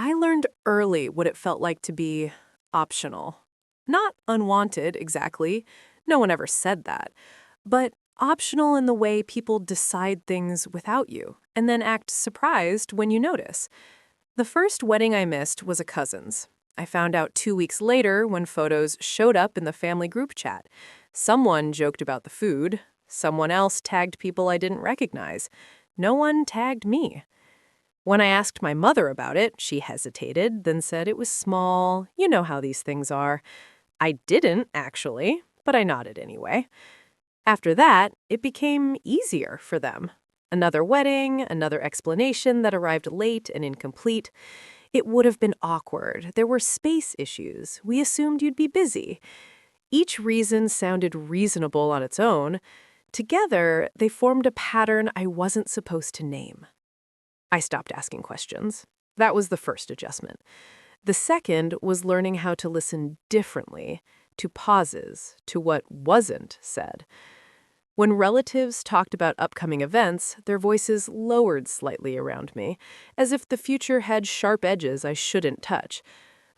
I learned early what it felt like to be optional. Not unwanted, exactly. No one ever said that. But optional in the way people decide things without you and then act surprised when you notice. The first wedding I missed was a cousin's. I found out 2 weeks later when photos showed up in the family group chat. Someone joked about the food. Someone else tagged people I didn't recognize. No one tagged me. When I asked my mother about it, she hesitated, then said it was small. You know how these things are. I didn't, actually, but I nodded anyway. After that, it became easier for them. Another wedding, another explanation that arrived late and incomplete. It would have been awkward. There were space issues. We assumed you'd be busy. Each reason sounded reasonable on its own. Together, they formed a pattern I wasn't supposed to name. I stopped asking questions. That was the first adjustment. The second was learning how to listen differently, to pauses, to what wasn't said. When relatives talked about upcoming events, their voices lowered slightly around me, as if the future had sharp edges I shouldn't touch.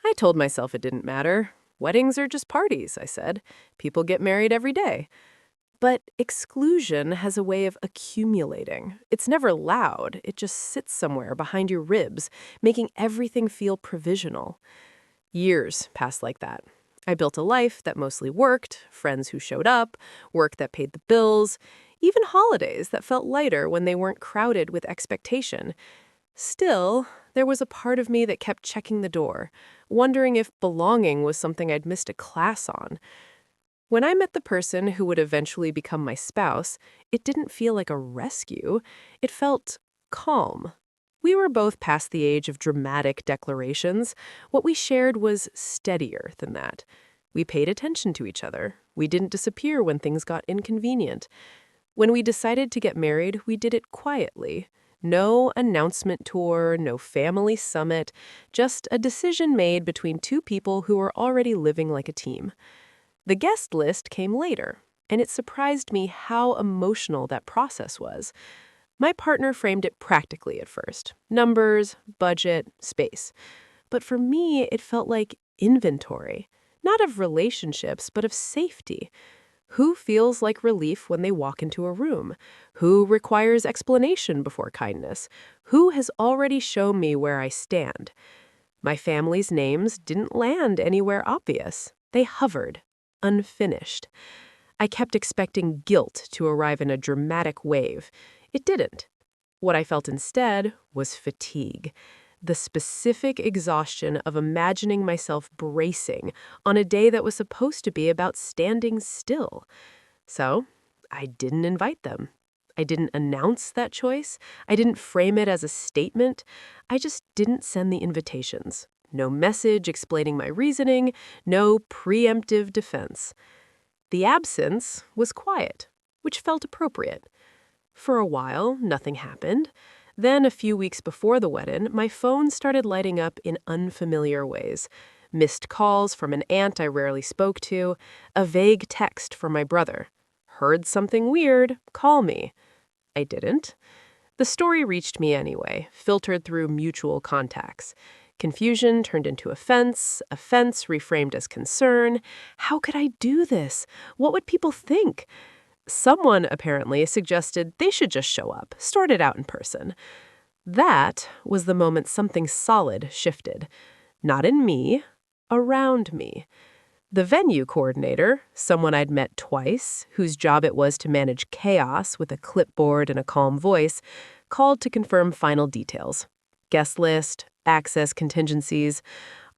I told myself it didn't matter. Weddings are just parties, I said. People get married every day. But exclusion has a way of accumulating. It's never loud. It just sits somewhere behind your ribs, making everything feel provisional. Years passed like that. I built a life that mostly worked, friends who showed up, work that paid the bills, even holidays that felt lighter when they weren't crowded with expectation. Still, there was a part of me that kept checking the door, wondering if belonging was something I'd missed a class on. When I met the person who would eventually become my spouse, it didn't feel like a rescue. It felt calm. We were both past the age of dramatic declarations. What we shared was steadier than that. We paid attention to each other. We didn't disappear when things got inconvenient. When we decided to get married, we did it quietly. No announcement tour, no family summit, just a decision made between two people who were already living like a team. The guest list came later, and it surprised me how emotional that process was. My partner framed it practically at first. Numbers, budget, space. But for me, it felt like inventory. Not of relationships, but of safety. Who feels like relief when they walk into a room? Who requires explanation before kindness? Who has already shown me where I stand? My family's names didn't land anywhere obvious. They hovered. Unfinished. I kept expecting guilt to arrive in a dramatic wave. It didn't. What I felt instead was fatigue, the specific exhaustion of imagining myself bracing on a day that was supposed to be about standing still. So, I didn't invite them. I didn't announce that choice. I didn't frame it as a statement. I just didn't send the invitations. No message explaining my reasoning, no preemptive defense. The absence was quiet, which felt appropriate. For a while, nothing happened. Then, a few weeks before the wedding, my phone started lighting up in unfamiliar ways. Missed calls from an aunt I rarely spoke to, a vague text from my brother. Heard something weird, call me. I didn't. The story reached me anyway, filtered through mutual contacts. Confusion turned into offense reframed as concern. How could I do this? What would people think? Someone, apparently, suggested they should just show up, sort it out in person. That was the moment something solid shifted. Not in me, around me. The venue coordinator, someone I'd met twice, whose job it was to manage chaos with a clipboard and a calm voice, called to confirm final details. Guest list, access contingencies.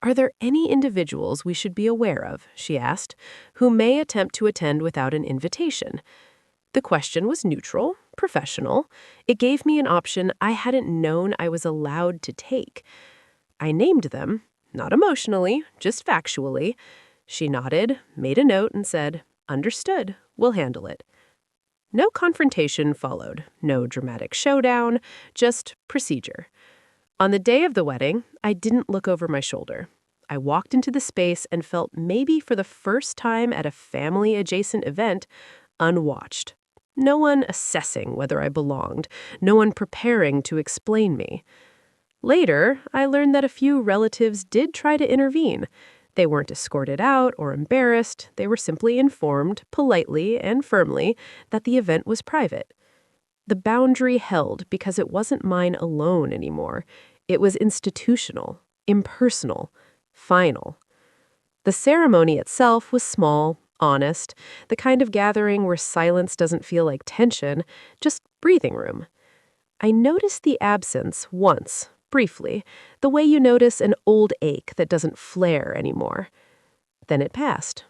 Are there any individuals we should be aware of, she asked, who may attempt to attend without an invitation? The question was neutral, professional. It gave me an option I hadn't known I was allowed to take. I named them, not emotionally, just factually. She nodded, made a note, and said, "Understood, we'll handle it." No confrontation followed, no dramatic showdown, just procedure. On the day of the wedding, I didn't look over my shoulder. I walked into the space and felt maybe for the first time at a family-adjacent event, unwatched. No one assessing whether I belonged, no one preparing to explain me. Later, I learned that a few relatives did try to intervene. They weren't escorted out or embarrassed. They were simply informed, politely and firmly, that the event was private. The boundary held because it wasn't mine alone anymore. It was institutional, impersonal, final. The ceremony itself was small, honest, the kind of gathering where silence doesn't feel like tension, just breathing room. I noticed the absence once, briefly, the way you notice an old ache that doesn't flare anymore. Then it passed.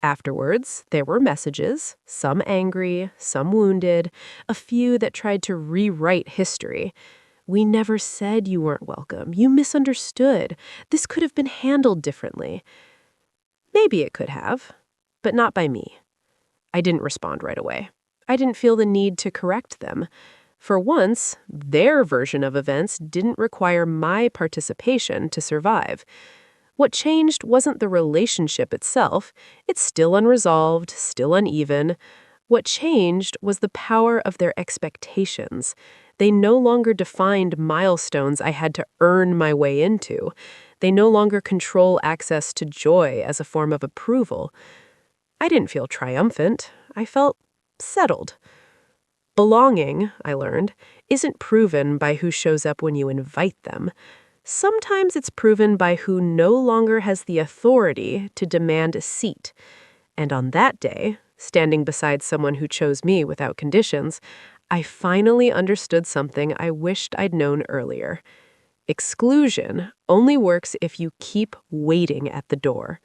Afterwards, there were messages, some angry, some wounded, a few that tried to rewrite history. We never said you weren't welcome. You misunderstood. This could have been handled differently. Maybe it could have, but not by me. I didn't respond right away. I didn't feel the need to correct them. For once, their version of events didn't require my participation to survive. What changed wasn't the relationship itself. It's still unresolved, still uneven. What changed was the power of their expectations. They no longer defined milestones I had to earn my way into. They no longer control access to joy as a form of approval. I didn't feel triumphant. I felt settled. Belonging, I learned, isn't proven by who shows up when you invite them. Sometimes it's proven by who no longer has the authority to demand a seat. And on that day, standing beside someone who chose me without conditions, I finally understood something I wished I'd known earlier. Exclusion only works if you keep waiting at the door.